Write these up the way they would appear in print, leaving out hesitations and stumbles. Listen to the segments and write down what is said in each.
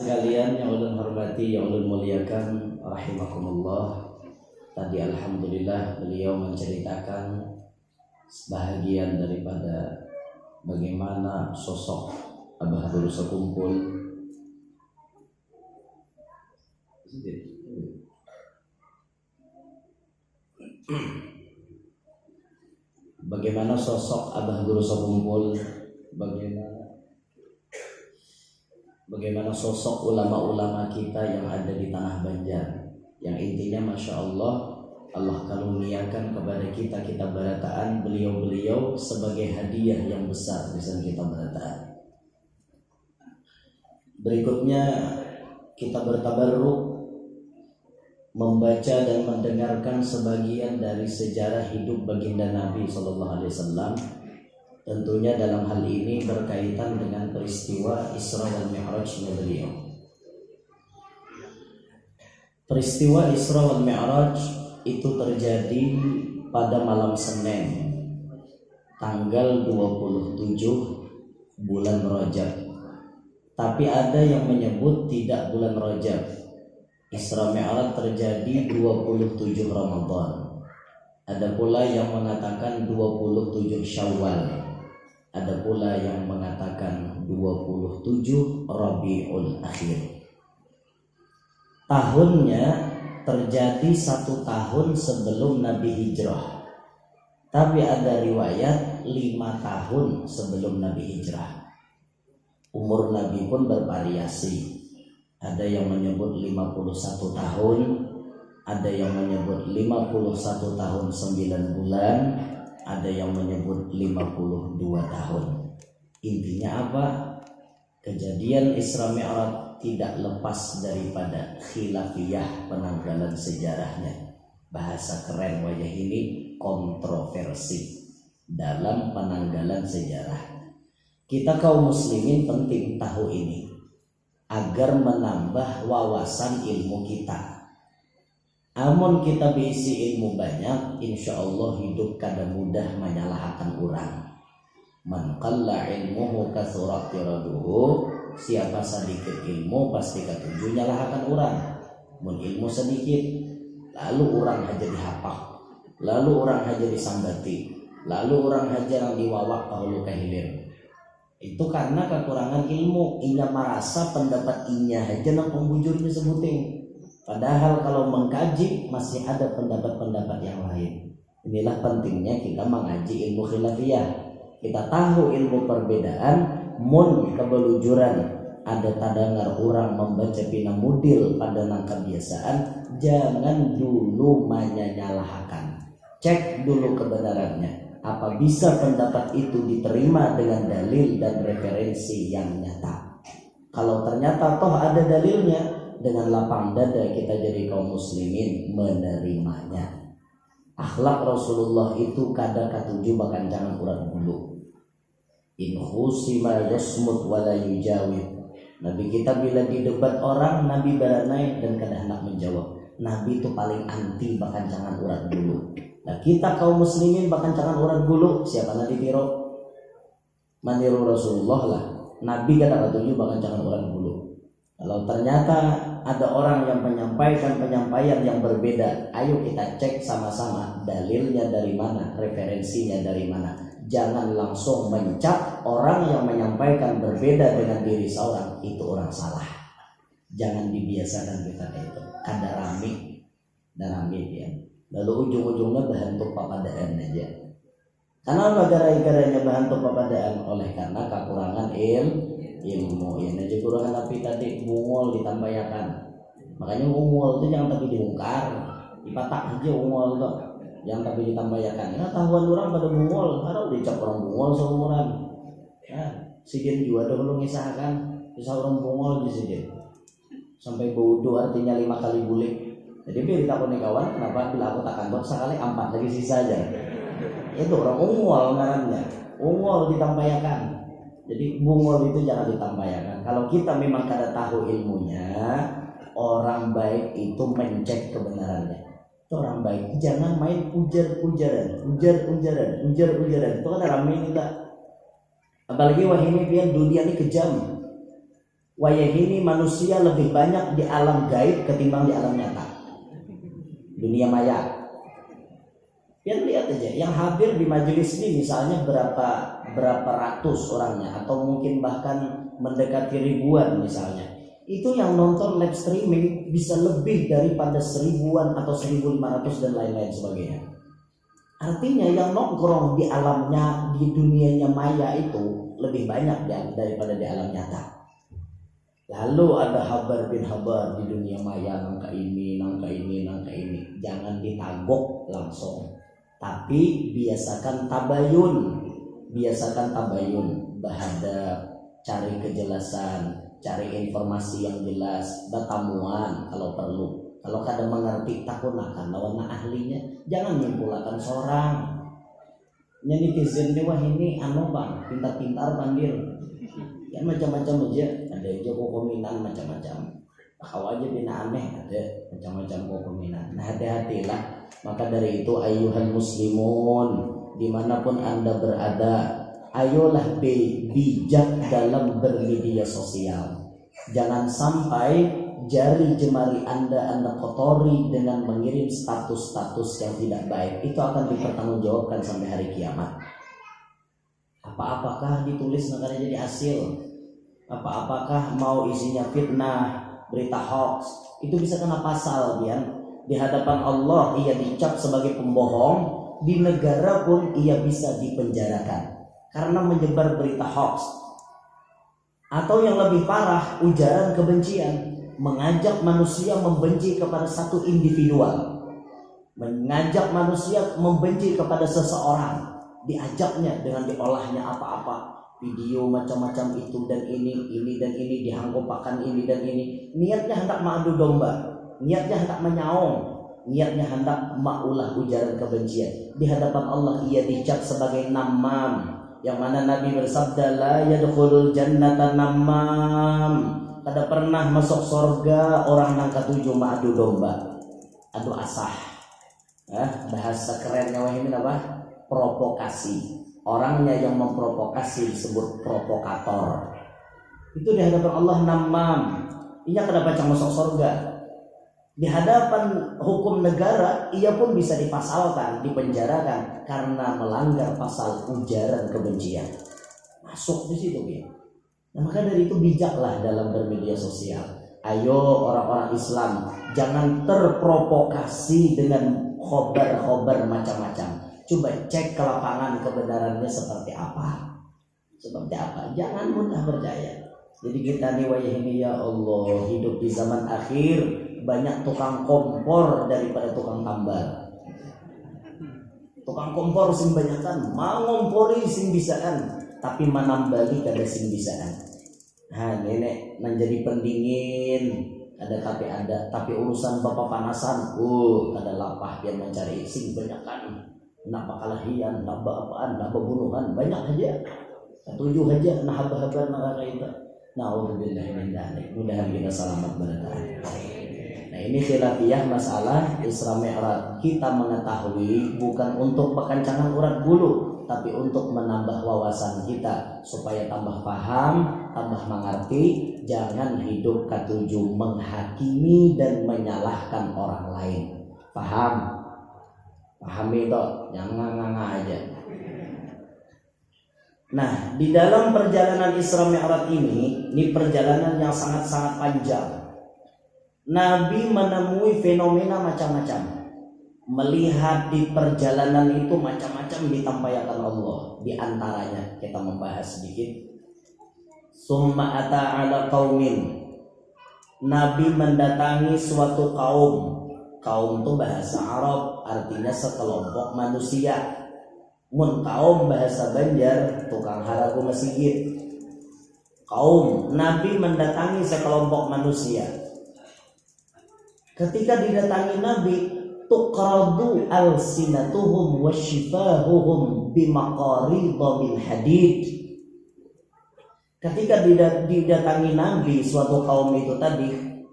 sekalian yang ulun hormati, yang ulun muliakan, rahimakumullah. Tadi alhamdulillah beliau menceritakan sebahagian daripada bagaimana sosok Abah Guru Sekumpul. Bagaimana sosok Abah Guru Sekumpul, bagaimana sosok ulama-ulama kita yang ada di tanah Banjar, yang intinya Masya Allah, Allah karuniakan kepada kita barataan beliau-beliau sebagai hadiah yang besar bisa kita barataan. Berikutnya kita bertabarruk membaca dan mendengarkan sebagian dari sejarah hidup baginda Nabi SAW. Tentunya dalam hal ini berkaitan dengan peristiwa Isra dan Mi'rajnya beliau. Peristiwa Isra dan Mi'raj itu terjadi pada malam Senin tanggal 27 bulan Rajab. Tapi ada yang menyebut tidak bulan Rajab. Isra Mi'raj terjadi 27 Ramadan. Ada pula yang mengatakan 27 Syawal. Ada pula yang mengatakan 27 Rabiul Akhir. Tahunnya terjadi 1 tahun sebelum Nabi hijrah. Tapi ada riwayat 5 tahun sebelum Nabi hijrah. Umur Nabi pun bervariasi. Ada yang menyebut 51 tahun, ada yang menyebut 51 tahun 9 bulan, ada yang menyebut 52 tahun. Intinya apa? Kejadian Isra Mi'raj tidak lepas daripada khilafiyah penanggalan sejarahnya. Bahasa keren wajah ini, kontroversi dalam penanggalan sejarah. Kita kaum muslimin penting tahu ini agar menambah wawasan ilmu kita. Amun kita berisi ilmu banyak, insya Allah hidup kada mudah menyalahkan orang. Man qalla ilmuhu kathurat tiraduhu. Siapa sedikit ilmu pasti ketujuh nyalahkan orang. Mun ilmu sedikit, lalu orang haja dihapal, lalu orang haja disambati, lalu orang haja yang diwawak kahulu kahilir. Itu karena kekurangan ilmu. Inya merasa pendapat inya haja nang pembujurnya sebuting. Padahal kalau mengkaji masih ada pendapat-pendapat yang lain. Inilah pentingnya kita mengaji ilmu khilafiyah. Kita tahu ilmu perbedaan. Mun kebelujuran ada tadangar orang membaca pina mudil pada nang kebiasaan, jangan dulu menyalahkan. Cek dulu kebenarannya. Apa bisa pendapat itu diterima dengan dalil dan referensi yang nyata. Kalau ternyata toh ada dalilnya, dengan lapang dada kita jadi kaum muslimin menerimanya. Akhlak Rasulullah itu kada katuju bahkan jangan urat bulu. In khusima yasmut wala yujawib. Nabi kita bila didebat orang, Nabi baranai dan kada hendak menjawab. Nabi itu paling anti bahkan jangan urat bulu. Nah kita kaum muslimin bahkan jangan urat bulu. Siapa Nabi tiro? Maniru Rasulullah lah. Nabi kada katuju bahkan jangan urat bulu. Kalau ternyata ada orang yang menyampaikan penyampaian yang berbeda, ayo kita cek sama-sama dalilnya dari mana, referensinya dari mana. Jangan langsung mencap orang yang menyampaikan berbeda dengan diri seorang, itu orang salah. Jangan dibiasakan kita itu. Kada rame ya. Lalu ujung-ujungnya bahantuk papadaan aja. Kenapa gara-garanya bahantuk papadaan? Oleh karena kekurangan ilmu. Ya aja kurangan tapi tadi bungol ditambayakan. Makanya ungol itu jangan tapi dibongkar, dipatak aja ungol itu, jangan tapi ditambayakan. Ya tahuan orang pada bungol, harus dicap orang bungol seumuran. Ya, sidin juga dulu ngisahkan, bisa orang bungol di sidin. Sampai bodoh artinya 5 kali bulik. Jadi biar ditakuni kawan, kenapa bila aku tak kantor sekali 4 lagi sisa aja. Itu orang ungol ngarannya, ungol ditambayakan. Jadi bungol itu jangan ditambayakan. Kalau kita memang kada tahu ilmunya, orang baik itu mencek kebenarannya. Itu orang baik. Jangan main ujar-ujaran. Itu kan ramai kita. Apalagi wah ini biar dunia ini kejam. Wayah ini manusia lebih banyak di alam gaib ketimbang di alam nyata, dunia maya. Biar lihat aja, yang hadir di majelis ini misalnya berapa ratus orangnya, atau mungkin bahkan mendekati ribuan misalnya. Itu yang nonton live streaming bisa lebih daripada 1000-an atau 1500 dan lain-lain sebagainya. Artinya yang nongkrong di alamnya, di dunianya maya itu lebih banyak daripada di alam nyata. Lalu ada habar bin habar di dunia maya, nangka ini. Jangan ditagok langsung, tapi biasakan tabayun, bahadab, cari kejelasan, cari informasi yang jelas, batamuan kalau perlu. Kalau kada mengerti takunakan lawan ahlinya, jangan nyimpulakan seorang. Netizen dewa ini bang, pintar-pintar bandir. Ya macam-macam aja, ada aja kominan macam-macam. Kau aja bina aneh, ada macam-macam kominan. Nah hati-hatilah. Maka dari itu ayuhan muslimun, dimanapun anda berada, ayolah bijak dalam bermedia sosial. Jangan sampai jari jemari anda kotori dengan mengirim status-status yang tidak baik. Itu akan dipertanggungjawabkan sampai hari kiamat. Apa-apakah ditulis akan jadi hasil, apa-apakah mau isinya fitnah, berita hoax, itu bisa kena pasal dia. Di hadapan Allah ia dicap sebagai pembohong, di negara pun ia bisa dipenjarakan karena menyebar berita hoax. Atau yang lebih parah, ujaran kebencian, mengajak manusia membenci kepada satu individual, mengajak manusia membenci kepada seseorang, diajaknya dengan diolahnya apa-apa, video macam-macam itu dan ini dan ini, dihangkopakan ini dan ini. Niatnya hendak mengadu domba, niatnya hendak menyaung, niatnya hendak maulah ujaran kebencian. Di hadapan Allah ia dicap sebagai namam, yang mana Nabi bersabda, la yadkhulul jannata namam, kada pernah masuk surga orang yang ketujuh mengadu domba, adu asah. Bahasa kerennya ini apa? Provokasi. Orangnya yang memprovokasi disebut provokator. Itu di hadapan Allah namam. Ia kada baca masuk surga. Di hadapan hukum negara ia pun bisa dipasalkan, dipenjarakan karena melanggar pasal ujaran kebencian. Masuk di situ ya. Nah, maka dari itu bijaklah dalam bermedia sosial. Ayo orang-orang Islam, jangan terprovokasi dengan khobar-khobar macam-macam. Coba cek ke lapangan kebenarannya seperti apa. Jangan mudah percaya. Jadi kita nih wayah ini ya Allah, hidup di zaman akhir, banyak tukang kompor daripada tukang tambal. Tukang kompor sing banyakan, mau ngompori sing bisaan, tapi manambali kada sing bisaan. Nah nenek menjadi pendingin, tapi urusan bapak panasan, kada lapah dia mencari sing banyakan. Nak bakalahian, nak apaan, nak pembunuhan, banyak aja. 7 aja, nak haba-haba nak itu. Na'udzubillah min dzalik. Mudah-mudahan kita selamat bertahan. Nah ini khilafiyah masalah Isra Mi'raj. Kita mengetahui bukan untuk pekancangan urat bulu, tapi untuk menambah wawasan kita supaya tambah paham, tambah mengerti. Jangan hidup ketujuh menghakimi dan menyalahkan orang lain. Paham? Paham itu, jangan nganga aja. Nah, di dalam perjalanan Isra Mi'raj ini perjalanan yang sangat-sangat panjang. Nabi menemui fenomena macam-macam. Melihat di perjalanan itu macam-macam ditampaikan Allah. Di antaranya kita membahas sedikit. Summa ata ala qaumin. Nabi mendatangi suatu kaum. Kaum itu bahasa Arab, artinya sekelompok manusia. Mun kaum bahasa Banjar, tukang haragu masjid. Kaum, Nabi mendatangi sekelompok manusia. Ketika didatangi Nabi, tuqradu alsinatuhum wasyifahuhum bimaqaridha min hadid. Ketika didatangi Nabi suatu kaum itu tadi,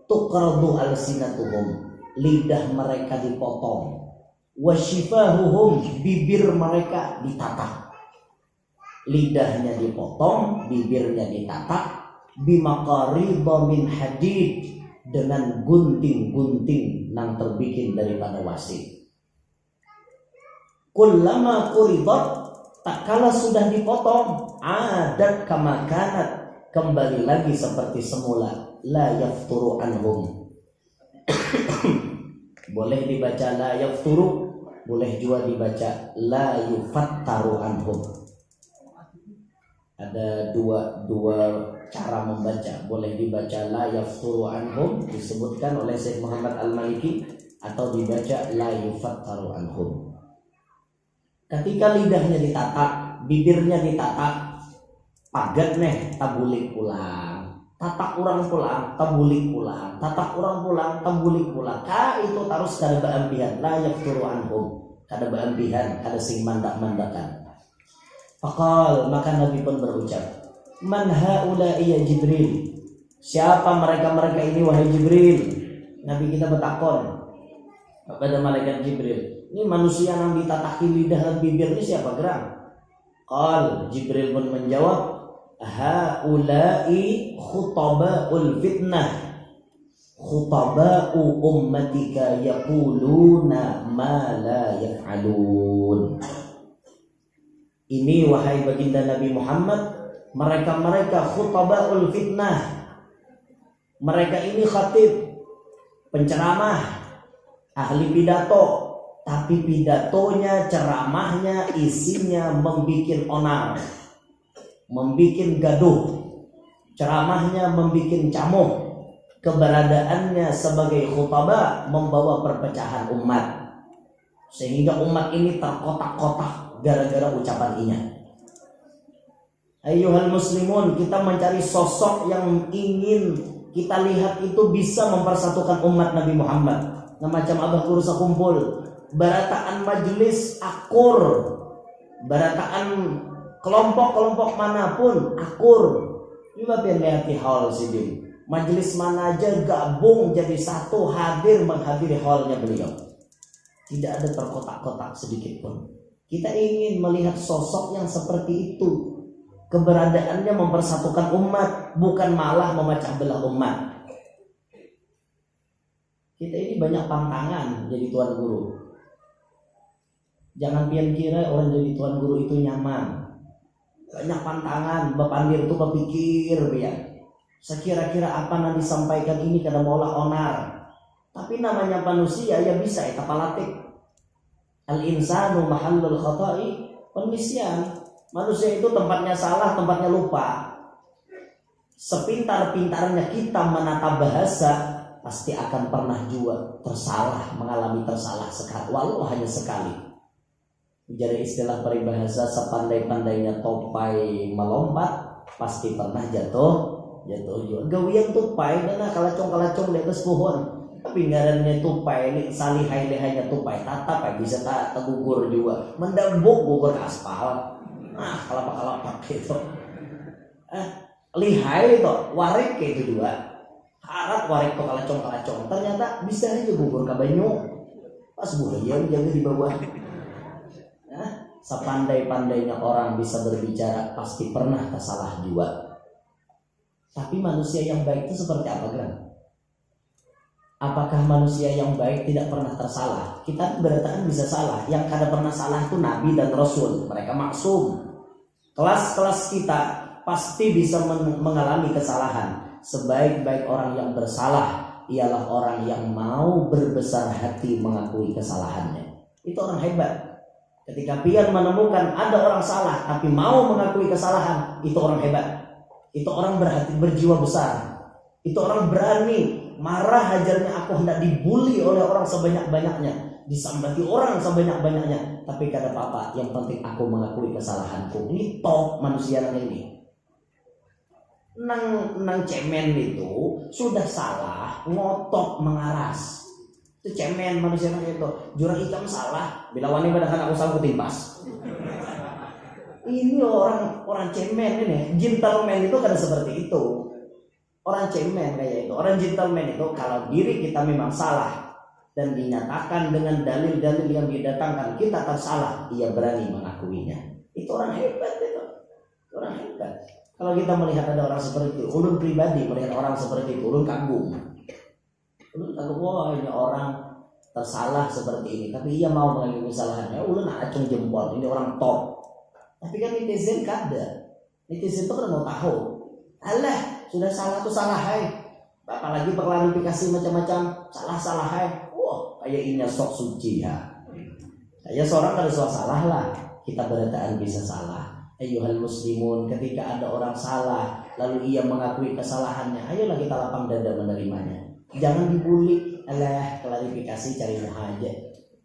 tuqradu alsinatuhum, lidah mereka dipotong, wasyifahuhum, bibir mereka ditatak. Lidahnya dipotong, bibirnya ditatak, bimaqaridha min hadid, dengan gunting-gunting yang terbikin daripada wasi. Kullama quridat, tak kala sudah dipotong, adat kama kanat, kembali lagi seperti semula. La yafturu anhum. Boleh dibaca la yafturu, boleh juga dibaca la yufattaru anhum. Ada dua cara membaca. Boleh dibaca la yafturu anhum, disebutkan oleh Syekh Muhammad Al-Maliki, atau dibaca la yufattaru anhum. Ketika lidahnya ditatak, bibirnya ditatak, pagat neh tabulik pulang, tatak orang pulang, tabulik pulang, tatak orang pulang, tabulik pulang. Ka itu terus kada beambihan, la yafturu anhum, kada beambihan, kada sing mandak-mandakan. Faqal, maka Nabi pun berucap, man haula ya Jibril, siapa mereka-mereka ini wahai Jibril? Nabi kita bertakon kepada malaikat Jibril, ini manusia yang ditataki lidah dan bibir ini siapa geram? Qal, Jibril pun menjawab, haula'i khutaba'ul fitnah, khutaba'u ummatika yaquluna ma la yaf'alun. Ini wahai baginda Nabi Muhammad, mereka-mereka khutaba'ul fitnah, mereka ini khatib, penceramah, ahli pidato, tapi pidatonya, ceramahnya, isinya membikin onar, membikin gaduh, ceramahnya membikin camuh, keberadaannya sebagai khutbah membawa perpecahan umat, sehingga umat ini terkotak-kotak gara-gara ucapan inya. Ayyuhal muslimun, kita mencari sosok yang ingin kita lihat itu bisa mempersatukan umat Nabi Muhammad. Nah, macam abah kursa kumpul, barataan majelis akur, barataan kelompok-kelompok manapun akur. Juga biar lihat hal sini. Majelis mana aja gabung jadi satu, hadir menghadiri halnya beliau. Tidak ada terkotak-kotak sedikit pun. Kita ingin melihat sosok yang seperti itu. Keberadaannya mempersatukan umat, bukan malah memecah belah umat. Kita ini banyak pantangan jadi tuan guru. Jangan pian kira orang jadi tuan guru itu nyaman. Banyak pantangan, bapandir itu berpikir biar. Sekira-kira apa yang disampaikan ini kada maulah onar. Tapi namanya manusia ya bisa eta palatik. Al-insanu mahallul khata'i wan nisyan. Manusia itu tempatnya salah, tempatnya lupa. Sepintar-pintarnya kita menata bahasa, pasti akan pernah juga tersalah, mengalami tersalah sekali, walau hanya sekali. Jadi istilah peribahasa, sepandai-pandainya topai melompat, pasti pernah jatuh juga. Gawian tupai, dana kalacong-kalacong di atas pohon. Tapi ngarannya tupai, ini salihai-lihainya tupai, tatap bisa tak gugur juga. Mendambuk gugur ke aspal. Kalapak-kalapak gitu. Lihai itu, warik kayak itu juga. Harap warik tuh kalacong-kalacong. Ternyata bisa aja gugur ke banyu. Pas buaya jaga di bawah. Sepandai-pandainya orang bisa berbicara, pasti pernah tersalah juga. Tapi manusia yang baik itu seperti apa, Gran? Apakah manusia yang baik tidak pernah tersalah? Kita berarti bisa salah. Yang kada pernah salah itu Nabi dan Rasul. Mereka maksum. Kelas-kelas kita pasti bisa mengalami kesalahan. Sebaik-baik orang yang bersalah ialah orang yang mau berbesar hati mengakui kesalahannya. Itu orang hebat. Ketika pian menemukan ada orang salah tapi mau mengakui kesalahan, itu orang hebat. Itu orang berhati, berjiwa besar. Itu orang berani. Marah hajarnya aku hendak dibully oleh orang sebanyak-banyaknya, disambati orang sebanyak-banyaknya, tapi kada apa-apa, yang penting aku mengakui kesalahanku. Ini top manusia ini. Nang cemen itu sudah salah, ngotot mengaras. Itu cemen manusia itu. Jurang ikan salah, bila wani pada aku sangkut timpas. Ini orang cemen ini, gentleman itu kada seperti itu. Orang cemen kayak itu, orang gentleman itu kalau diri kita memang salah dan dinyatakan dengan dalil-dalil yang didatangkan kita tersalah, ia berani mengakuinya. Itu orang hebat itu. Orang hebat. Kalau kita melihat ada orang seperti itu, ulun pribadi melihat orang seperti itu, ulun kagum. Ulun kagum, wah ini orang tersalah seperti ini, tapi ia mau mengakui kesalahannya. Ulun acung jempol, ini orang top. Tapi kan netizen kada. Netizen itu kan mau tahu. Alah, sudah salah tuh salah hai. Apalagi berklarifikasi macam-macam, salah hai. Wah, kayak ini sok suci ya. Kayak seorang kada salah lah. Kita berataan bisa salah. Ayyuhal muslimun, ketika ada orang salah lalu ia mengakui kesalahannya, ayolah kita lapang dada menerimanya. Jangan dibully. Alah, klarifikasi cari muhaja.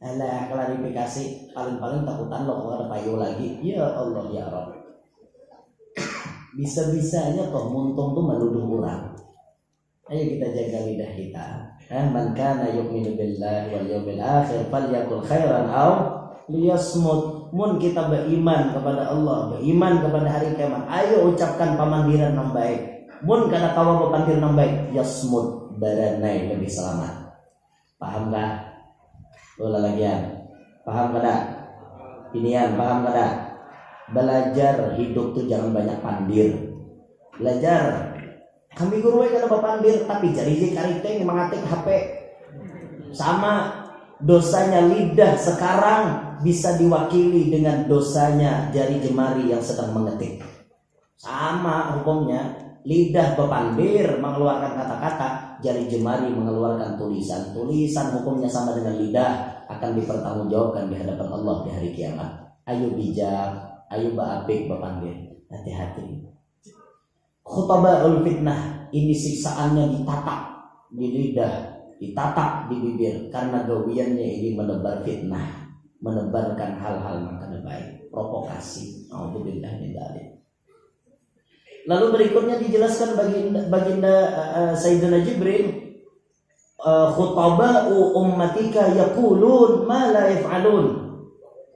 Alah, klarifikasi paling-paling takutan lo kalau ada payu lagi. Ya Allah ya Rabb. Bisa-bisanya toh muntung tuh menuduh orang. Ayo kita jaga lidah kita. Man kana yu'minu billahi wal yawmil akhir falyakul khairan aw liyasmut. Mun kita beriman kepada Allah, beriman kepada hari kiamat, ayo ucapkan pamandiran yang baik. Mun kada kawa pamandir yang baik, yasmut baranai lebih selamat. Paham gak? Ulah lagian. Paham kada? Inian paham kada? Belajar hidup tuh jangan banyak pandir. Belajar. Kami guru kada papandir, tapi jari kariteng mengatik HP. Sama dosanya lidah sekarang bisa diwakili dengan dosanya jari jemari yang sedang mengetik. Sama hukumnya, lidah bepandir mengeluarkan kata-kata, jari jemari mengeluarkan tulisan. Tulisan hukumnya sama dengan lidah, akan dipertanggungjawabkan di hadapan Allah di hari kiamat. Ayo bijak, ayo baapik bepandir. Hati-hati. Khutabaul fitnah, ini siksaannya ditatak di lidah, ditatak di bibir, karena gawiannya ini menebar fitnah, menebarkan hal-hal yang kada baik, provokasi. Auzubillah min dzalik. Lalu berikutnya dijelaskan baginda Sayyidina Jibril, khutaba'u ummatika yaqulun ma la yaf'alun.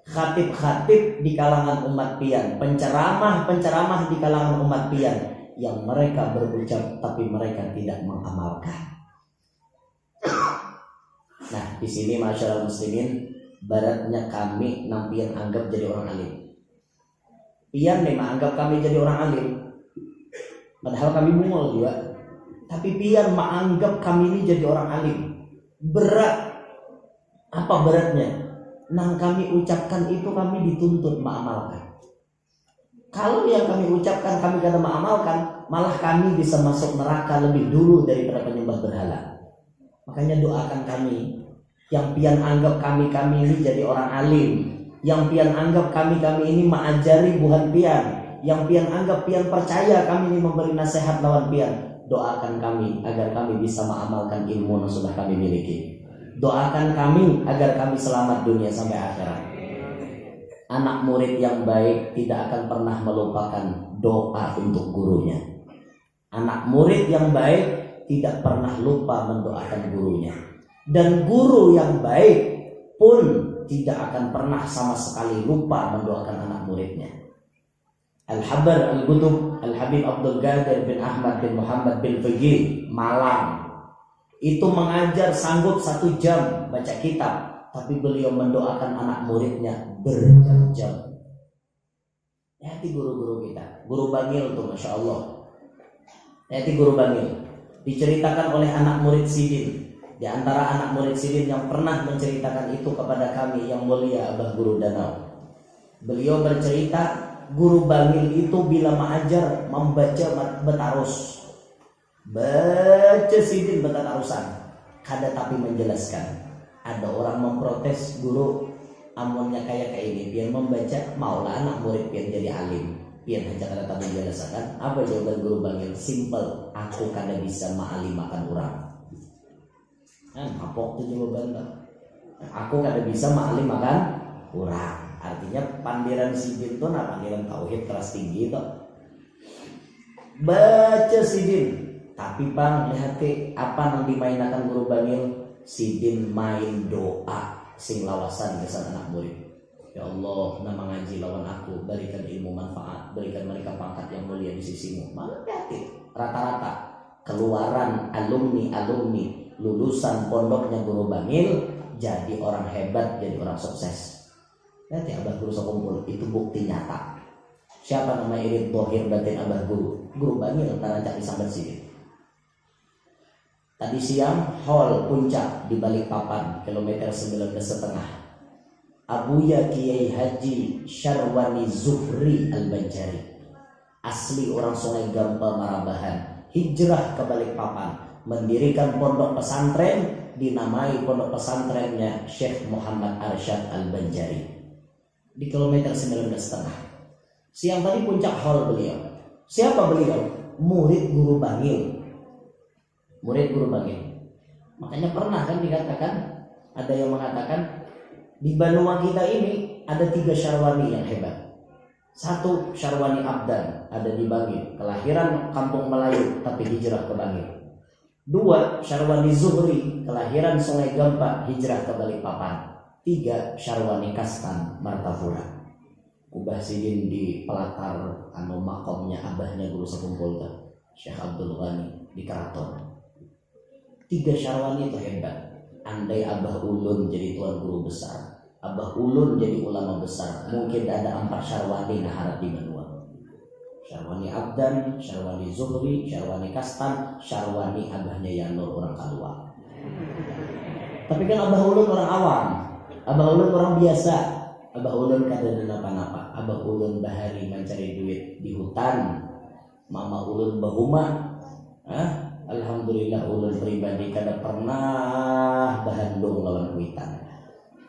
Khatib-khatib di kalangan umat pian, penceramah-penceramah di kalangan umat pian, yang mereka berucap tapi mereka tidak mengamalkan. Nah, di sini masyarakat muslimin, baratnya kami nampian anggap jadi orang alim. Pian memang anggap kami jadi orang alim, padahal kami bungol juga. Tapi pian menganggap kami ini jadi orang alim. Berat. Apa beratnya? Nang kami ucapkan itu kami dituntut mengamalkan. Kalau yang kami ucapkan kami kada mengamalkan, malah kami bisa masuk neraka lebih dulu daripada penyembah berhala. Makanya doakan kami yang pian anggap kami ini jadi orang alim, yang pian anggap kami ini mengajari buhan pian, yang pian anggap pian percaya kami ini memberi nasihat lawan pian. Doakan kami agar kami bisa mengamalkan ilmu yang sudah kami miliki. Doakan kami agar kami selamat dunia sampai akhirat. Anak murid yang baik tidak akan pernah melupakan doa untuk gurunya. Anak murid yang baik tidak pernah lupa mendoakan gurunya. Dan guru yang baik pun tidak akan pernah sama sekali lupa mendoakan anak muridnya. Al-Habar Al-Qutub Al-Habib Abdul Qadir bin Ahmad bin Muhammad bin Fiqih Malang itu mengajar sanggup 1 jam baca kitab, tapi beliau mendoakan anak muridnya berjam-jam. Hati guru-guru kita, guru Bangil tuh Masya Allah. Hati guru Bangil diceritakan oleh anak murid Sidin. Di antara anak murid Sidin yang pernah menceritakan itu kepada kami yang mulia Abah Guru Danau. Beliau bercerita, guru Bangil itu bila mengajar membaca betarus. Baca Sidin betarusan. Kada tapi menjelaskan. Ada orang memprotes, guru amunnya kayak ini pian membaca, maulah anak murid pian jadi alim. Pian hanya kada tapi menjelaskan. Apa jawaban guru Bangil? Simple, aku kada bisa ma'alimakan orang. Apok tuh jawaban. Aku kada bisa ma'alimakan orang. Artinya pandiran Sidin itu pandiran tauhid kelas tinggi itu. Baca Sidin. Tapi bang, lihat apa yang dimainakan guru Bangil? Sidin main doa sing lawasan kesan anak murid. Ya Allah, nama ngaji lawan aku, berikan ilmu manfaat, berikan mereka pangkat yang mulia di sisimu. Malah hati rata-rata keluaran alumni lulusan pondoknya guru Bangil jadi orang hebat, jadi orang sukses. Nanti abah guru sekumpul itu bukti nyata. Siapa nama irit dohir batin abah guru? Guru Bangil tarancak disambat sini. Tadi siang hall puncak di Balikpapan kilometer 19,5. Abuya Kiai Haji Syarwani Zuhri Al-Banjari, asli orang Sungai Gampel Marabahan, hijrah ke Balikpapan, mendirikan pondok pesantren, dinamai pondok pesantrennya Syekh Muhammad Arsyad Al-Banjari di kilometer 19,5. Siang tadi puncak hall beliau. Siapa beliau? Murid Guru Bangil. Murid Guru Bangil. Makanya pernah kan dikatakan, ada yang mengatakan di Banua kita ini ada 3 Syarwani yang hebat. 1 Syarwani Abdan ada di Bangil, kelahiran Kampung Melayu tapi hijrah ke Bangil. 2 Syarwani Zuhri, kelahiran Sungai Gampa, hijrah ke Balikpapan. 3 Syarwani Kastan, Martapura. Ubah sidin di pelatar makomnya abahnya guru sekumpul Syekh Abdul Ghani di Keraton. 3 Syarwani itu hebat. Andai Abah Ulun jadi tuan guru besar, Abah Ulun jadi ulama besar, mungkin ada 4 Syarwani naharat di Banua. Syarwani Abdan, Syarwani Zuhri, Syarwani Kastan, Syarwani abahnya Yanur orang Kalua. Tapi kan Abah Ulun orang awam, Abah Ulun orang biasa. Abah Ulun kada napa-napa. Abah Ulun bahari mencari duit di hutan. Mama Ulun bahuma. Alhamdulillah Ulun pribadi kada pernah bahandung lawan kuitan.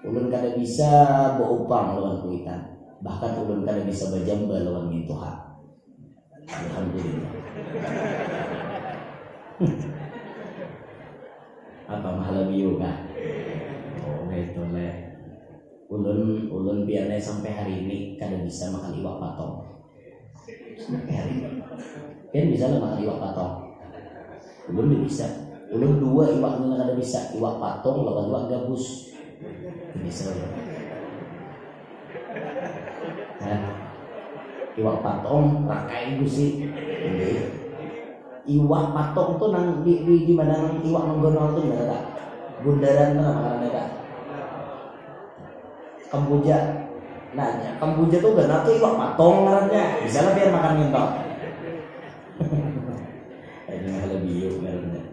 Ulun kada bisa beupang lawan kuitan. Bahkan Ulun kada bisa bajamba lawan mintuha. Alhamdulillah. Apa mahala biu kah? Oh gitu leh. Ulun biarnya sampai hari ini kada bisa makan iwak patong. Sampai hari ini kan bisa lah makan iwak patong. Ulun dia bisa. Ulun 2 iwak nila kada bisa. Iwak patong lawan iwak gabus. Bisa lah. Iwak patong rakai gusi. Iwak patong tuh nang di mana nang iwak nonggonol tuh mana tak? Bundaran tuh makanan tak? Kamboja. Nah, Kamboja tuh gak tuh iwak patong ngarannya. Bisa lah biar makan ngentok. Ini mahala bio ngarannya.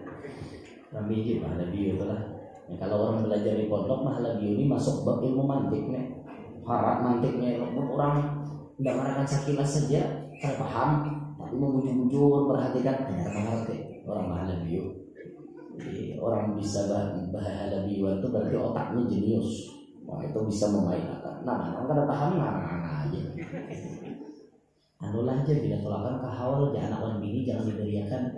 Rambi aja mahala bio tuh lah. Nah, kalau orang belajar di pondok mahala bio ini masuk bab ilmu mantiknya. Harap mantiknya orang tidak menggunakan sakilas saja saya paham, tapi membujur-bujur perhatikan ternyata mengerti orang mahala bio. Jadi orang bisa bahala bio itu berarti otaknya jenius. Wah itu bisa memainkan. Nah, orang kada paham mana aja. Anulah aja bila tolakan kahawal aja anak wan bini jangan diberiakan.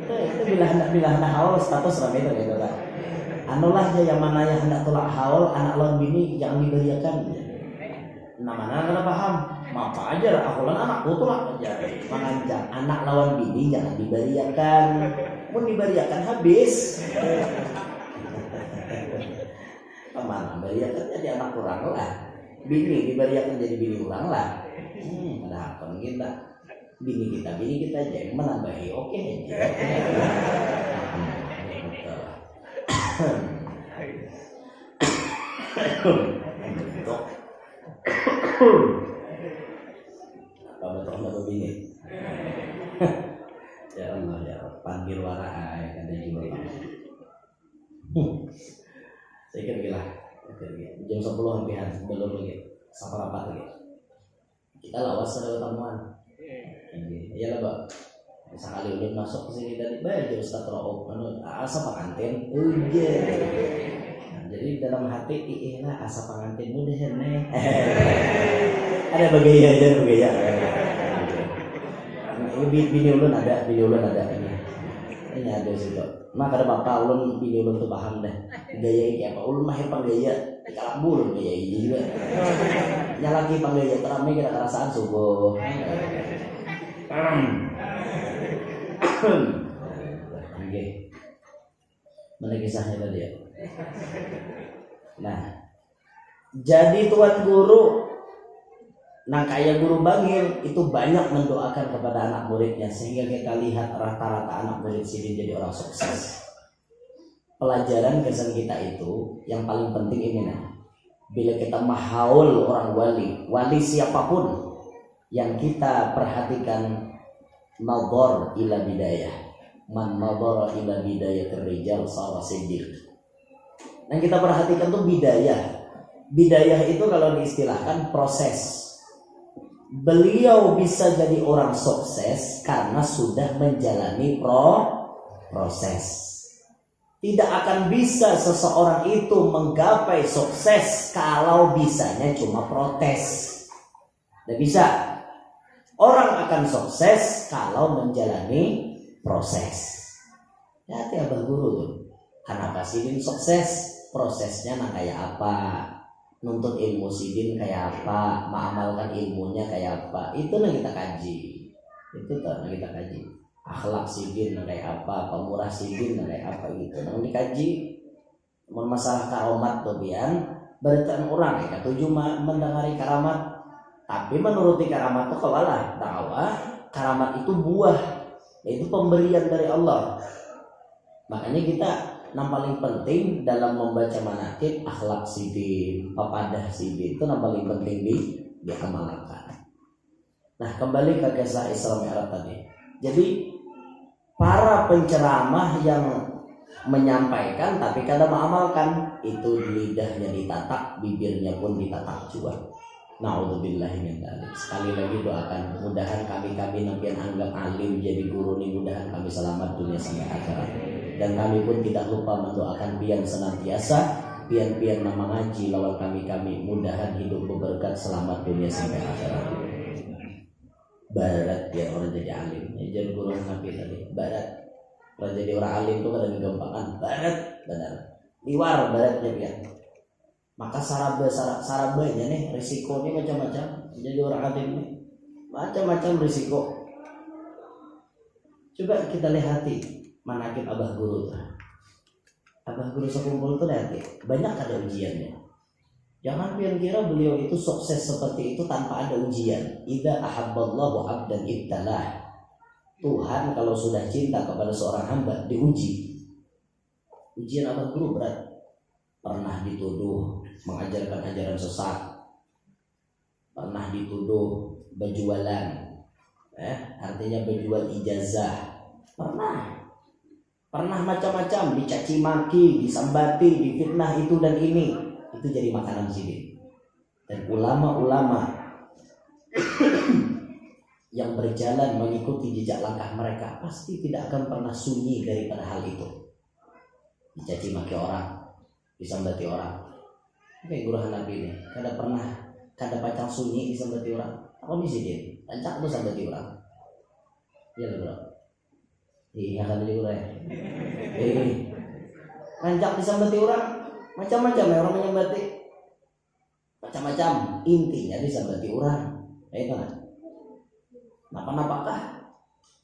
Itu bila hendak haul status rame itu gitu kan. Anulah aja yang mana yang hendak tolak haul anak wan bini jangan diberiakan. Nah mana kada paham. Apa aja lah akulan anakku tolak aja. Manganjang anak lawan bini jangan diberiakan. Mau diberiakan habis. Mana bariakan jadi anak kurang lah, bini dibariakan jadi bini kurang lah. Ada apa kita? Bini kita aja yang menambahi oke aja. Apa betul bini? Ya Allah ya panggil warai kada juga. Saya kira jam 10 hampir belum lagi sampai rapat lagi. Kita lawas ada tamuan. Iya lah Pak. Sekali udah masuk ke sini tadi bayar jam setengah asa pengantin. Jadi dalam hati lah asa pengantin mudah nih. Ada bagaya aja bagaya. Bini ulun ada ini ada sih kok. Nah kada bapak ulun bini ulun tuh paham deh gaya ini apa ulun mahir panggaya kalak bulun gaya ini juga nyalaki panggaya terame kita kerasaan subuh. Oke, mana kisahnya tadi ya? Nah, jadi tuan guru Nah kayak Guru Bangil itu banyak mendoakan kepada anak muridnya sehingga kita lihat rata-rata anak murid sini jadi orang sukses. Pelajaran kesan kita itu yang paling penting ini nah, Bila kita mahaul orang wali siapapun yang kita perhatikan, nadhar ila bidayah, man nadhara ila bidayah rijal sawa siddiq. Yang kita perhatikan tuh bidayah. Bidayah itu kalau diistilahkan proses. Beliau bisa jadi orang sukses karena sudah menjalani proses. Tidak akan bisa seseorang itu menggapai sukses kalau bisanya cuma protes. Tidak bisa. Orang akan sukses kalau menjalani proses. Hati abah guru tuh. Kenapa sidin sukses? Prosesnya kayak apa? Nuntut ilmu sidin kayak apa? Mengamalkan ilmunya kayak apa? Itu yang kita kaji. Itu yang kita kaji. Akhlak sidin kayak apa? Pemurah sidin kayak apa gitu. Yang dikaji. Masalah karamat tuh bian. Beritaan orang ya. Tujuh mendengari karamat. Tapi menuruti karamat itu kawalah bahwa karamat itu buah, yaitu pemberian dari Allah. Makanya kita yang paling penting dalam membaca manaqib akhlak sidin, pepadah sidin itu yang paling penting diamalkan. Nah, kembali ke kisah Isra Mi'raj tadi. Jadi para penceramah yang menyampaikan tapi kadang mengamalkan, itu lidahnya ditatak, bibirnya pun ditatak juga. Na'udzubillahi min dzalik. Sekali lagi doakan mudahan kami nampian anggap alim jadi guru nih, mudahan kami selamat dunia sampai akhirat. Dan kami pun tidak lupa mendoakan pian senantiasa, pian nama ngaji lawan kami mudahan hidup berberkat selamat dunia sampai akhirat. Barat ya orang jadi alim, jadi guru nabi tadi. Barat orang jadi orang alim itu kadang gampang barat benar. Liwar baratnya pian. Maka sarabanya nih risikonya macam-macam. Jadi orang alim nih macam-macam risiko. Coba kita lihati manaqib abah guru tuh. Abah guru sekumpul tuh lihati banyak ada ujiannya. Jangan kira beliau itu sukses seperti itu tanpa ada ujian. Idza ahabballahu 'abdan ibtalah. Tuhan kalau sudah cinta kepada seorang hamba diuji. Ujian abah guru berat. Pernah dituduh mengajarkan ajaran sesat, pernah dituduh berjualan, artinya berjual ijazah, pernah macam-macam, dicaci maki, disambati, difitnah itu dan ini, itu jadi makanan sidin. Dan ulama-ulama yang berjalan mengikuti jejak langkah mereka pasti tidak akan pernah sunyi daripada hal itu. Dicaci maki orang, disambati orang. Kayak guru Hanafi ini, kada pacang sunyi disambati orang. Apa misi dia? Rancak tuh sambati orang. Iya bro. Iya kan jadi guru ya. Rancak disambati orang, macam-macam ya orang menyambati. Macam-macam, intinya disambati orang. Itu kan. Napa-napakah?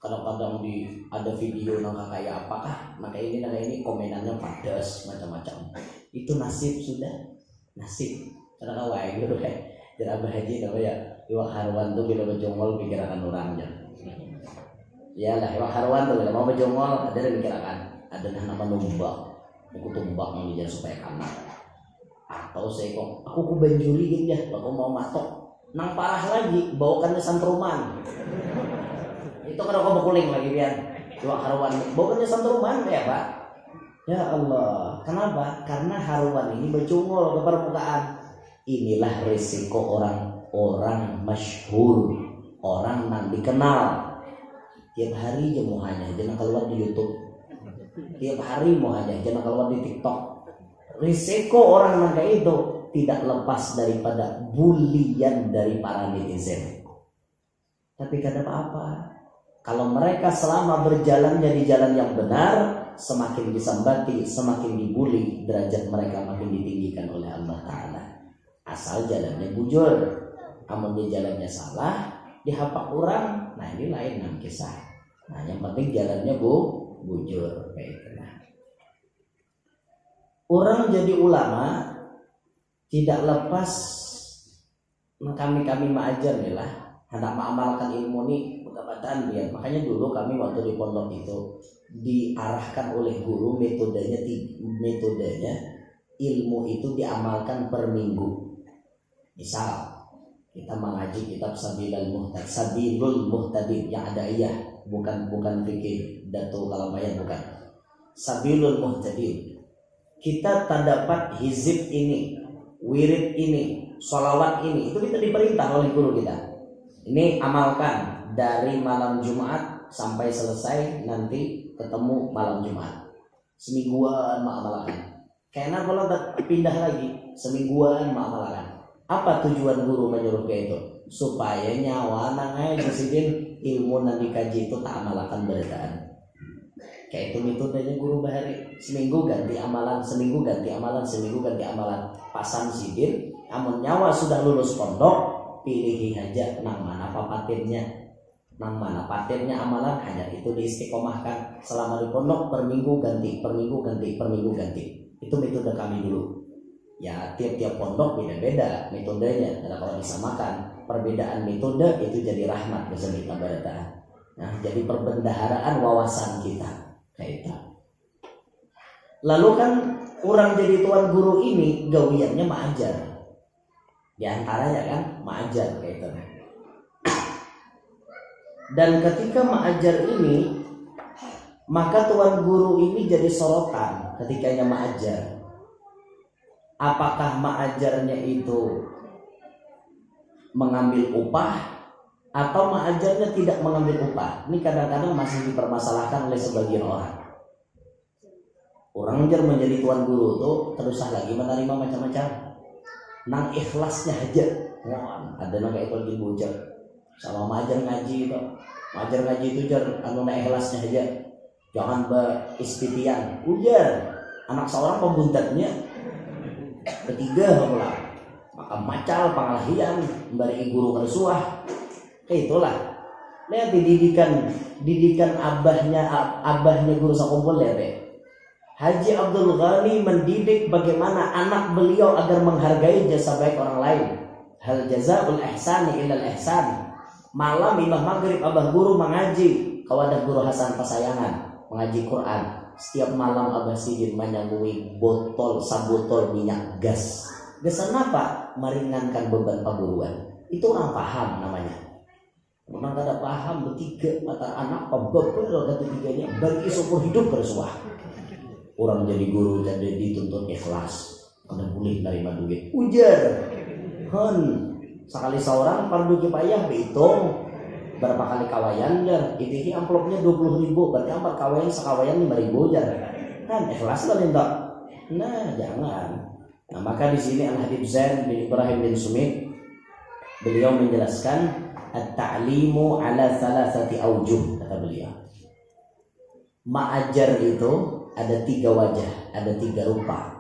Kadang-kadang ada video kayak apakah, maka ini komenannya padas macam-macam. Itu nasib sudah. Nasib karena kawai gitu kayak jadi abah haji ya iwak harwan tuh bila berjongol pikirkan orangnya ya lah iwak harwan tuh bila mau berjongol ada yang pikirkan ada nama numbak aku tumbak yang dijalan supaya kanan atau saya kok aku banjuriin ya aku mau matok nang parah lagi bawakan santruman itu kalau kau berkuling lagi biar iwak harwan bawakan santruman ya pak. Ya Allah, kenapa? Karena haruan ini bercungul ke permukaan. Inilah risiko orang masyhur, orang yang dikenal. Tiap hari aja mau hanya jangan keluar di YouTube. Tiap hari mau hanya jangan keluar di TikTok. Risiko orang yang kayak itu tidak lepas daripada bulian dari para netizen. Tapi kata apa? Kalau mereka selama berjalannya di jalan yang benar, semakin disambati, semakin dibuli, derajat mereka makin ditinggikan oleh Allah Ta'ala. Asal jalannya bujur. Amun jalannya salah, dihapak orang, nah ini lain nam kisah. Nah yang penting jalannya bujur. Kayak gitu. Orang jadi ulama tidak lepas kami mengajar nih lah. Hendak mengamalkan ilmu ini pendapatan dia. Makanya dulu kami waktu di pondok itu diarahkan oleh guru metodenya ilmu itu diamalkan per minggu. Misal kita mengaji kitab Sabilul Muhtadin yang ada bukan fikih Datul Kalabayan, bukan. Sabilul Muhtadin. Kita tak dapat hizib ini, wirid ini, sholawat ini, itu kita diperintah oleh guru kita. Ini amalkan dari malam Jumat sampai selesai, nanti ketemu malam Jumat. Semingguan amalkan. Karena kalau pindah lagi, semingguan amalkan. Apa tujuan guru menyuruh kayak itu? Supaya nyawa nangai disidin ilmu nanti kaji itu tak amalkan beredaan. Kayak itu metodenya guru bahari. Seminggu ganti amalan, seminggu ganti amalan, seminggu ganti amalan. Pasan sidin, amun nyawa sudah lulus pondok, pilih aja nang mana papatirnya. Nang mana patirnya amalan hanya itu diistiqomahkan selama di pondok, per minggu ganti, per minggu ganti, per minggu ganti. Itu metode kami dulu. Ya tiap-tiap pondok beda-beda metodenya. Dan kalau disamakan perbedaan metode itu jadi rahmat bagi kita beredaan. Nah, jadi perbendaharaan wawasan kita. Kayak itu. Lalu kan orang jadi tuan guru ini gawiannya mengajar. Di antaranya kan mengajar kayak itu. Dan ketika mengajar ini, maka tuan guru ini jadi sorotan ketikanya mengajar. Apakah mengajarnya itu mengambil upah atau mengajarnya tidak mengambil upah? Ini kadang-kadang masih dipermasalahkan oleh sebagian orang. Orang menjadi tuan guru tuh terusah lagi menerima macam-macam. Nang ikhlasnya aja. Wah, ada nang kayak itu bujang. Sama mengajar ngaji itu. Mengajar ngaji itu jar anu nang ikhlasnya aja. Jangan beristifian. Ujar anak seorang pembuntatnya. Ketiga pula. Maka macal pangalahian dari guru kersuah. Itulah. Lihat didikan abahnya guru sakumpul lihat deh. Haji Abdul Ghani mendidik bagaimana anak beliau agar menghargai jasa baik orang lain. Hal jazaul ihsani ilal ihsan. Malam imam maghrib abah guru mengaji. Kawadah guru Hasan Pasayangan mengaji Quran. Setiap malam abah sidin menyambui sabotol minyak gas. Gasan apa? Meringankan beban paguruan. Itu orang paham namanya. Orang kada paham bertiga mata anak pembebel ketiganya bagi syukur hidup bersuah. Orang jadi guru jadi dituntut ikhlas. Kada boleh nerima duit. Ujar. Sekali seorang fardu kifayah hitung berapa kali kawayan jar. Ini amplopnya 20.000, berarti amplop kawayan sekawayan 5.000 jar. Kan ikhlas lah enggak. Nah, jangan. Nah, maka di sini Al-Habib Zain bin Ibrahim bin Sumit beliau menjelaskan at-ta'limu ala thalathati awjuh, kata beliau. Mengajar itu ada 3 wajah, ada 3 rupa.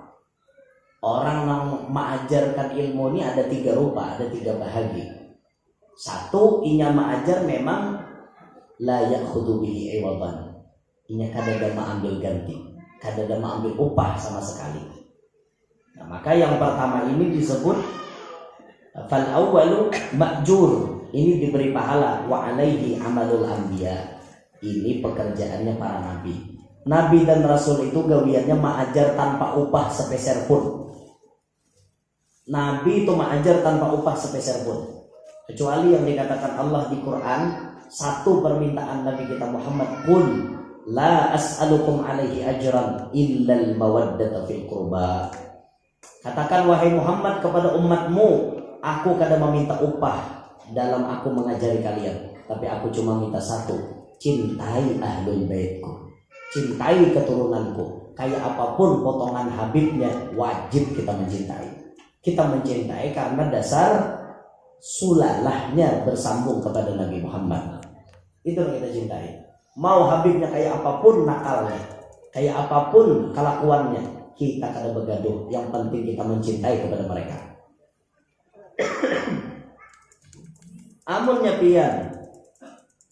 Orang yang mengajarkan ilmu ini ada 3 rupa, ada 3 bahagi. Satu, inya mengajar memang la ya'khudhu bihi iwadan. Inya kadada mengambil ganti, kadada mengambil upah sama sekali. Nah, maka yang pertama ini disebut fal awwalu ma'jur. Ini diberi pahala wa alaihi amalul anbiya. Ini pekerjaannya para nabi. Nabi dan rasul itu gawiannya mengajar tanpa upah sepeser pun. Nabi itu mengajar tanpa upah sepeser pun. Kecuali yang dikatakan Allah di Quran, satu permintaan Nabi kita Muhammad, qul la as'alukum alaihi ajran illal mawaddata fil qurba. Katakan wahai Muhammad kepada umatmu, aku kada meminta upah dalam aku mengajari kalian, tapi aku cuma minta satu, cintai ahlul baitku, cintai keturunanku. Kayak apapun potongan habibnya, wajib kita mencintai. Kita mencintai karena dasar sulalahnya bersambung kepada Nabi Muhammad. Itu yang kita cintai. Mau habibnya kayak apapun nakalnya, kayak apapun kelakuannya, kita kada begaduh. Yang penting kita mencintai kepada mereka. Amunnya pian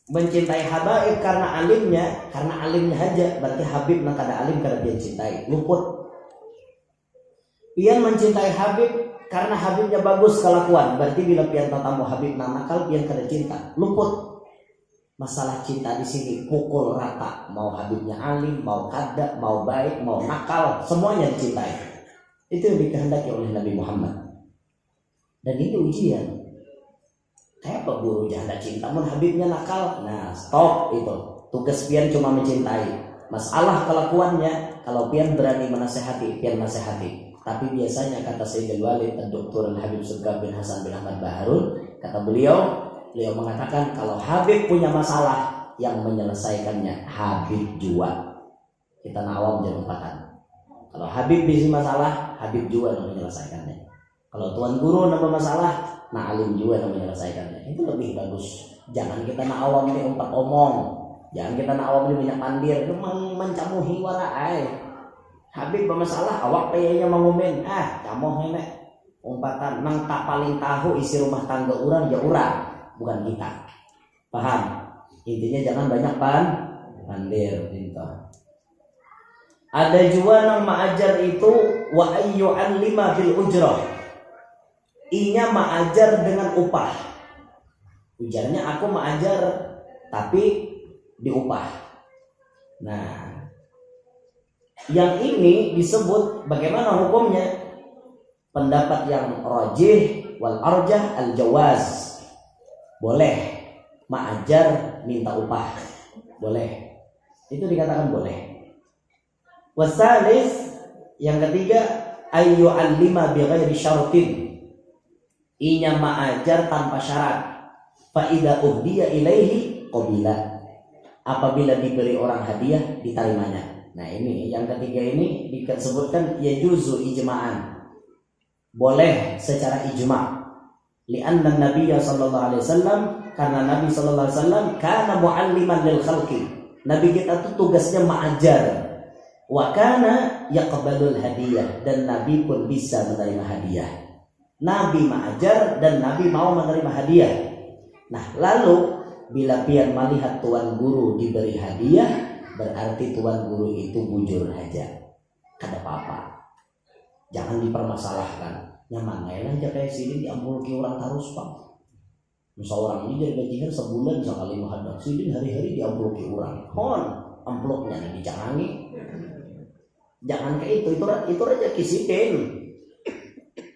mencintai habaib karena alimnya aja, berarti habib nak kada alim kada dia cintai, luput. Pian mencintai habib karena habibnya bagus kelakuan, berarti bila pian tatamu habib nakal pian kada cinta, luput. Masalah cinta di sini pukul rata, mau habibnya alim, mau kada, mau baik, mau nakal, semuanya dicintai. Itu yang dikehendaki oleh Nabi Muhammad. Dan itu ujian. Kayak apa guru janda cinta, mun habibnya nakal, nah stop itu. Tugas pian cuma mencintai. Masalah kelakuannya, kalau pian berani menasehati, pian nasehati. Tapi biasanya kata Sayyidul Walid Dr. Habib Sugab bin Hasan bin Ahmad Baharun, kata beliau mengatakan kalau Habib punya masalah, yang menyelesaikannya Habib jua. Kita nawam jam 4-an. Kalau Habib bisi masalah, Habib jua yang menyelesaikannya. Kalau tuan guru nambah masalah, nah alim juga yang menyelesaikannya. Itu lebih bagus. Jangan kita nawam ini umpat omong. Jangan kita nawam ini banyak pandir. Itu mencamuhi waraai. Habib bermasalah, awak kayaknya mengumen. Camoh ini umpatan nang tak paling tahu isi rumah tangga orang ya orang, bukan kita. Paham? Intinya jangan banyak pandir gitu. Ada juga nang maajar itu wa ayyu'an lima bil ujrah. Inya maajar dengan upah. Ujarnya aku maajar tapi diupah. Nah, yang ini disebut bagaimana hukumnya? Pendapat yang rajih wal arjah al jawaz. Boleh maajar minta upah. Boleh. Itu dikatakan boleh. Wasalis yang ketiga ayyu allima bi ghairi syartin. Inya maajar tanpa syarat. Fa idza uhdiya ilaihi qabila. Apabila diberi orang hadiah diterimanya. Nah ini yang ketiga ini disebutkan yajuzu ijma'an. Boleh secara ijma'. Li'anna Nabiya sallallahu alaihi wasallam, karena Nabi sallallahu alaihi wasallam kana mu'alliman lil khalqi. Nabi kita tuh tugasnya mengajar. Wa kana yaqbalul hadiah, dan Nabi pun bisa menerima hadiah. Nabi mengajar dan Nabi mau menerima hadiah. Nah, lalu bila pian melihat tuan guru diberi hadiah, berarti tuan guru itu bujur aja. Kada apa-apa. Jangan dipermasalahkan. Nyaman aja kayak sini diampulki orang terus, Pak. Misal orang ini jadi gajinya sebulan sekali menghadap sini hari-hari diampulki orang. Hon, amplopnya dicanangi. Jangan kayak itu rezeki sidin.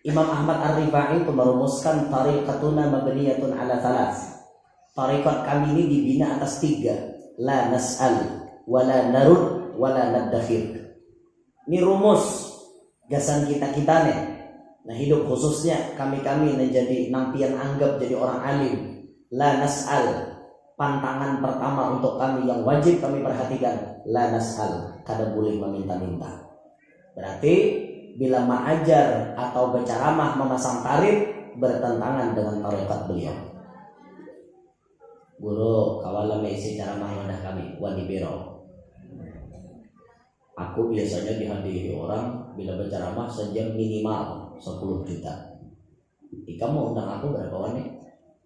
Imam Ahmad Ar-Rifai itu merumuskan tariqatuna mabniyatun ala thalas. Tariqat kami ini dibina atas 3. La nas'al, wala narud, wala nadakhir. Ini rumus gasan kita nih. Nah, hidup khususnya kami menjadi nampian anggap jadi orang alim. La nas'al, pantangan pertama untuk kami yang wajib kami perhatikan. La nas'al, kada boleh meminta-minta. Berarti bila mengajar atau berceramah memasang tarif bertentangan dengan tarikat beliau. Guru kawalan isi ceramah wadah kami wani biro. Aku biasanya dihadiri orang bila berceramah sejam minimal 10 juta. Ika mau undang aku berapa wani?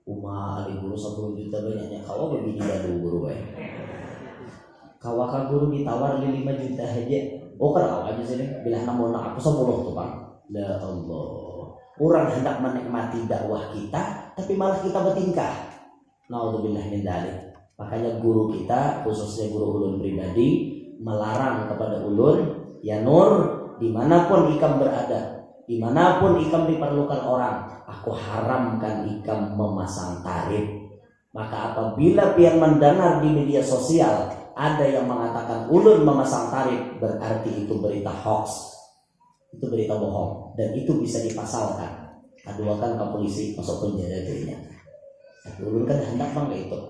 Adik guru 10 juta banyaknya. Kau begini dadu guru baik. Kawaka guru ditawar 5 juta aja. Oh kalau aja sini bila namun aku 10 tuh Bang. Ya Allah. Orang hendak menikmati dakwah kita tapi malah kita bertingkah. Naudzubillah min dzalik. Makanya guru kita khususnya guru ulun pribadi melarang kepada ulun ya nur dimanapun ikam berada, dimanapun ikam diperlukan orang, aku haramkan ikam memasang tarif. Maka apabila pian mendengar di media sosial ada yang mengatakan ulun memasang tarif, berarti itu berita hoax, itu berita bohong, dan itu bisa dipasalkan. Aduakan ke polisi, masuk penjara jadinya. Ulun kan hendak bang kayak itu.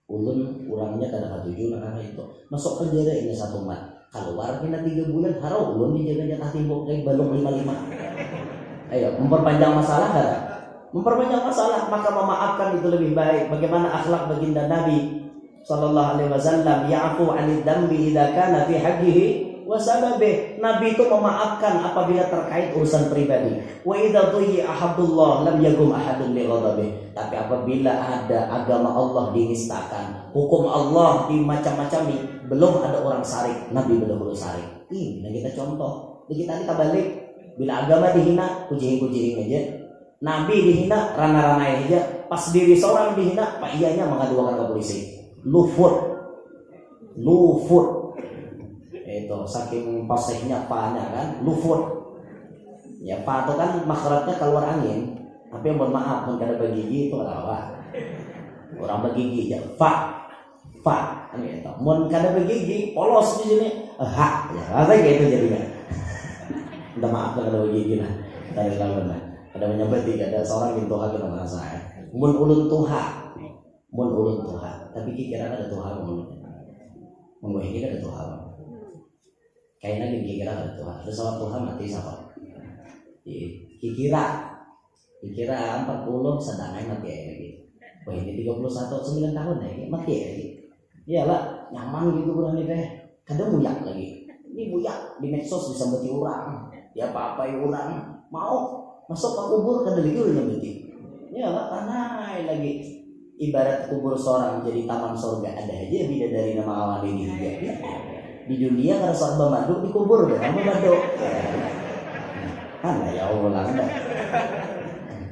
Ulun kurangnya kada katuju karena itu masuk penjara ini 1 mat. Keluar kena 3 bulan, harau ulun dijaga-jaga timbuk kayak balong 55. Ayo memperpanjang masalah kada? Memperpanjang masalah, maka memaafkan itu lebih baik. Bagaimana akhlak baginda Nabi sallallahu alaihi wasallam, ya'fu 'anil dambi idza kana fi haqqihi wa sababe. Nabi itu memaafkan apabila terkait urusan pribadi. Wa idza dhayya ahadullah lam yagum ahadun li ghadabi. Tapi apabila ada agama Allah dinistakan, hukum Allah dimacam-macami, belum ada orang sarik, Nabi belum sarik. Ini kita contoh. Kita balik bila agama dihina, kucing-kucing aja. Nabi dihina, rana-rana aja. Pas diri seorang dihina, pak iyanya mengadukan ke polisi. Lufut. Itu saking pasehnya paknya kan, lufut. Ya fa itu kan makhrajnya keluar angin. Tapi mohon maaf, mun kada begigi itu apa? Orang begigi ya fa gitu. Mun kada begigi polos di sini ha ya apa kayak itu jadinya. Minta maaf kada begigi lah. Dari lawan lah. Kada menyebut tidak ada seorang yang tuha kena merasa. Mun ulun tuha. Tapi kira ada tuha mun. Mun ini kada tuha. Kayaknya di kira ada tuha. Ada salah tuha mati siapa? Kira 40 sedangkan mati lagi. Wah ini 9 tahun lagi mati lagi. Iyalah nyaman gitu kurang teh. Kadang buyak lagi. Ini buyak di medsos bisa beti orang. Ya apa-apa orang mau masuk ke kubur kada lagi udah beti. Iyalah tanah lagi. Ibarat kubur seorang jadi taman surga ada aja beda dari nama awan ini juga. Di dunia kada sorba madu di kubur kan madu. Kan ya Allah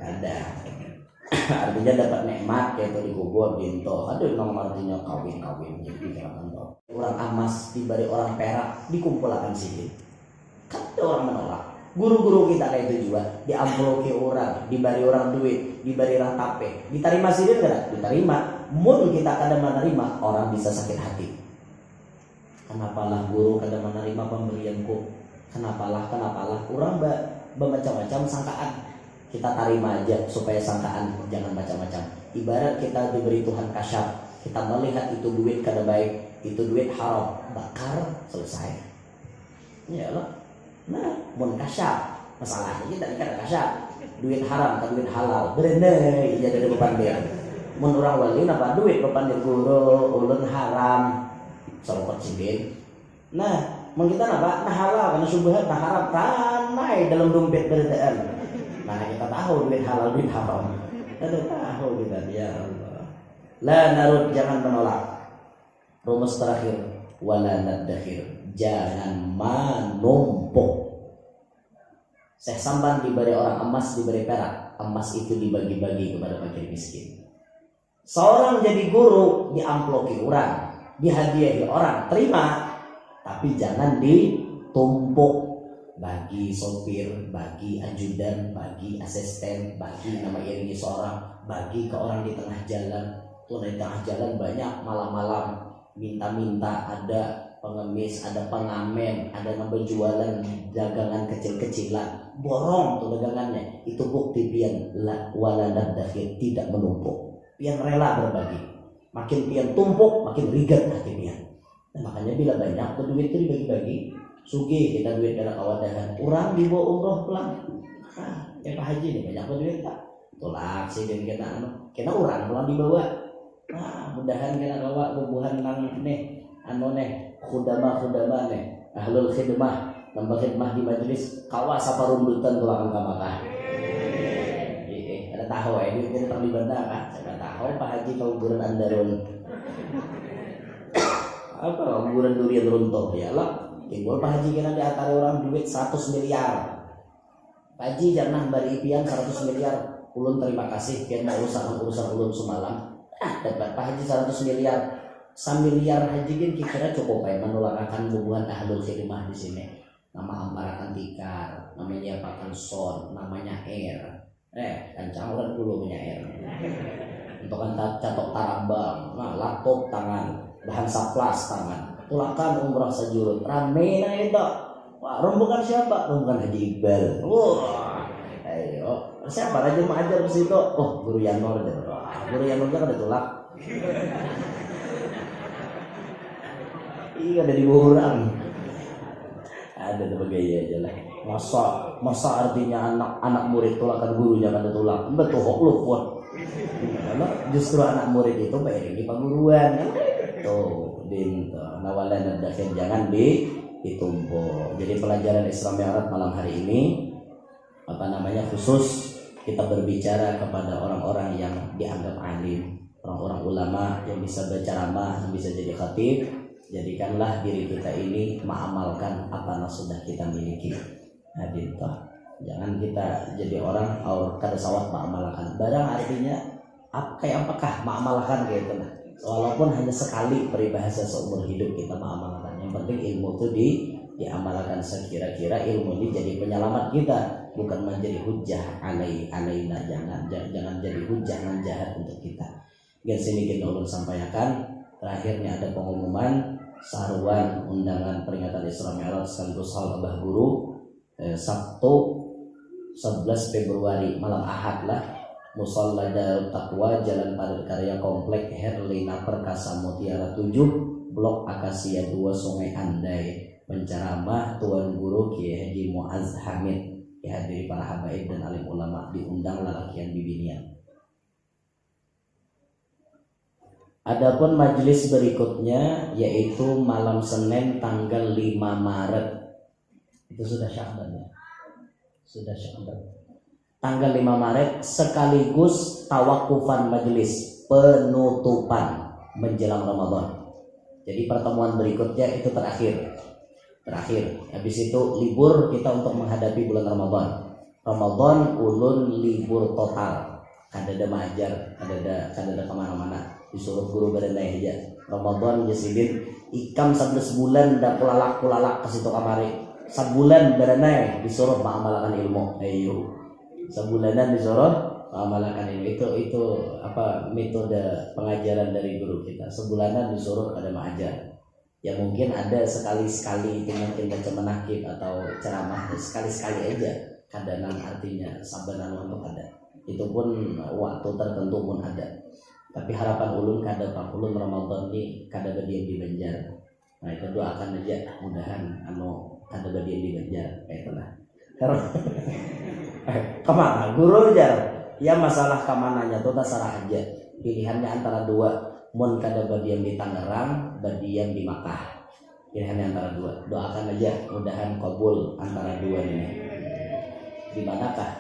ada artinya dapat nikmat yaitu dikubur dinto ada nomor artinya kawin jadi pikiran toh orang emas diberi orang perak dikumpulkan sini kata orang menolak guru-guru kita kayak itu juga diamploki orang diberi orang duit diberi orang tape diterima sih kan diterima mun kita kadang menerima orang bisa sakit hati kenapalah guru kadang menerima pemberianku kenapalah orang bermacam-macam sangkaan kita terima aja supaya sangkaan jangan macam-macam. Ibarat kita diberi Tuhan kasyaf, kita melihat itu duit kada baik, itu duit haram, bakar selesai. Ya Allah. Nah, mun kasyaf, masalahnya kita kada kasyaf. Duit haram kan duit halal. Berenai iya dari bepandir. Mun urang wali napa duit bepandir guru ulun haram. Salokot cibin. Nah, mun kita napa nah halal kana subhan nah haram tanai dalam dompet beredaan. Nah kita tahu duit halal duit haram. Kita tahu kita ya Allah. La narud jangan menolak. Rumus terakhir wala nadakhir jangan menumpuk. Syekh Samban diberi orang emas diberi perak. Emas itu dibagi-bagi kepada fakir miskin. Seorang jadi guru diamploki orang, dihadiahi orang, terima. Tapi jangan ditumpuk. Bagi sopir, bagi ajudan, bagi asisten, bagi nama iringi seorang, bagi ke orang di tengah jalan. Tuh di tengah jalan banyak malam-malam minta-minta, ada pengemis, ada pengamen, ada yang berjualan dagangan kecil-kecilan, borong tuh dagangannya. Itu bukti pian wala nadakhir tidak menumpuk, pian rela berbagi. Makin pian tumpuk, makin rigat hati pian. Nah, makanya bila banyak duit itu dibagi-bagi. Sugi kita duit dari kawadahan orang dibawa umroh pulang Pak Haji nih banyak duit tak tolak sih dan kita orang pulang dibawa mudahan kita bawa bubuhan nang nih khudama nih ahlul khidmah nambah khidmah di majelis kawas apa rundutan tulang kamakah ada tahu duit kita terlibat kan saya tahu Pak Haji kau buran andarun apa buran durian runtuh ya lah. Timbul Pak Haji kena diantara orang duit 100 miliar. Pak Haji jangan bari pian 100 miliar. Ulun terima kasih kian mau urusan ulun semalam. Dapat Pak Haji 100 miliar. 1 miliar haji kan kira cukup ya menolakkan hubungan ahlul khidmah di sini. Nama ambarakan tikar, namanya pakan son, namanya air. Kancang orang dulu punya air. Untuk kan catok tarambang, laptop tangan, bahan saplas tangan. Tulakan umrah sajurut rame na itu. Wah, rombongan siapa? Rombongan Haji Iqbal. Wah, ayo siapa aja mau ajar ke situ? Oh, Guru Yanor. Guru Yanor kan ada tulak. Iya ada di orang. Ada bergaya aja lah. Masa artinya anak murid tulakan gurunya kan ada tulak. Betul kok lu pun. Justru anak murid itu bayar di paguruan. Tuh. Nawalan nadakhir jangan ditumpuk. Jadi pelajaran Islam Mi'raj malam hari ini khusus kita berbicara kepada orang-orang yang dianggap alim, orang-orang ulama yang bisa berceramah, yang bisa jadi khatib. Jadikanlah diri kita ini mengamalkan apa yang sudah kita miliki. Hadir toh. Jangan kita jadi orang kada sawat mengamalkan. Barang artinya apakah mengamalkan gitu nah. Walaupun hanya sekali peribahasa seumur hidup kita mengamalkan. Yang penting ilmu itu diamalkan sekira-kira ilmu ini jadi penyelamat kita, bukan menjadi hujah alaina. Jangan jadi hujah nan jahat untuk kita. Dan sini kita ulun sampaikan. Terakhirnya ada pengumuman saruan undangan peringatan Isra Mi'raj sekaligus hal abah guru Sabtu 11 Februari malam Ahad lah, Musalla Darut Taqwa, Jalan Padat Karya, Komplek Herlina Perkasa Mutiara 7, Blok Akasia 2, Sungai Andai. Penceramah Tuan Guru Kiai Haji Muaz Hamid, dihadiri para habaib dan alim ulama, diundang lalakian bibinian. Adapun majelis berikutnya yaitu malam Senin tanggal 5 Maret. Itu sudah Sya'ban ya. Sudah Sya'ban. Tanggal 5 Maret sekaligus tawakufan majelis, penutupan menjelang Ramadan. Jadi pertemuan berikutnya itu terakhir. Habis itu libur kita untuk menghadapi bulan Ramadan. Ramadan ulun libur total. Kadada majar, kadada kemana-mana. Disuruh guru berenai aja. Ramadan jasidin ikam 11 bulan dah kulalak ke situ kamari. Sebulan berenai disuruh mengamalkan ilmu. Ayo. Sebulanan disuruh mengamalkan ilmu. Itu apa metode pengajaran dari guru kita. Sebulanan disuruh kada mengajar. Ya mungkin ada sekali-sekali itu mungkin baca menakib atau ceramah sekali-sekali aja. Kadang artinya sabanan untuk ada. Itu pun waktu tertentu pun ada. Tapi harapan ulun kada ulun Ramadan ini kada badiam di Banjar. Nah itu doakan aja mudahan kada badiam di Banjar. Itulah. Kemana guru jar? Ya masalah kemananya tuh terserah aja. Pilihannya antara dua. Mun kada badiam di Tangerang, badiam di Makkah. Pilihannya antara dua. Doakan aja mudahan kabul antara dua ini. Di manakah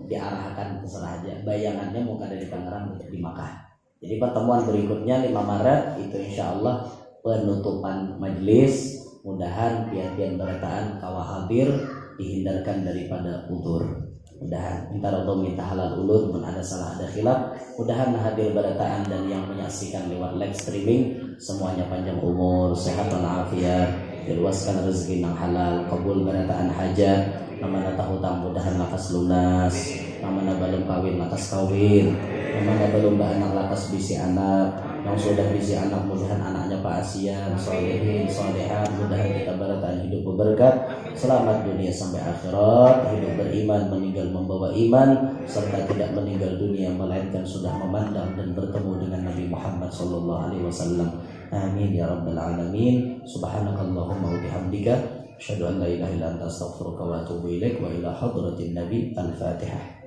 diarahkan terserah aja. Bayangannya mau kada di Tangerang di Makkah. Jadi pertemuan berikutnya 5 Maret itu insya Allah penutupan majelis. Mudahan pian-pian berataan kawa hadir, dihindarkan daripada udzur. Mudahan minta Allah minta halal ulun, pun ada salah ada khilaf. Mudahan hadir berataan dan yang menyaksikan lewat live streaming semuanya panjang umur, sehat walafiat, diluaskan rezeki yang halal, kabul berataan hajat, namana tahu tam mudahan lakas lunas, namana belum kawin lakas kawin, namana belum anak lakas bisi anak, yang sudah bisi anak mudahan anaknya Pak Asian, solehin, solehat, mudahan kita berataan hidup berberkat, selamat dunia sampai akhirat, hidup beriman, meninggal membawa iman, serta tidak meninggal dunia melainkan sudah memandang dan bertemu dengan Nabi Muhammad SAW. Amin ya rabbal alamin. Subhanakallahumma wa bihamdika asyhadu an la ilaha illa anta astaghfiruka wa atubu ilaik wa ila hadratin nabi. Al-Fatihah.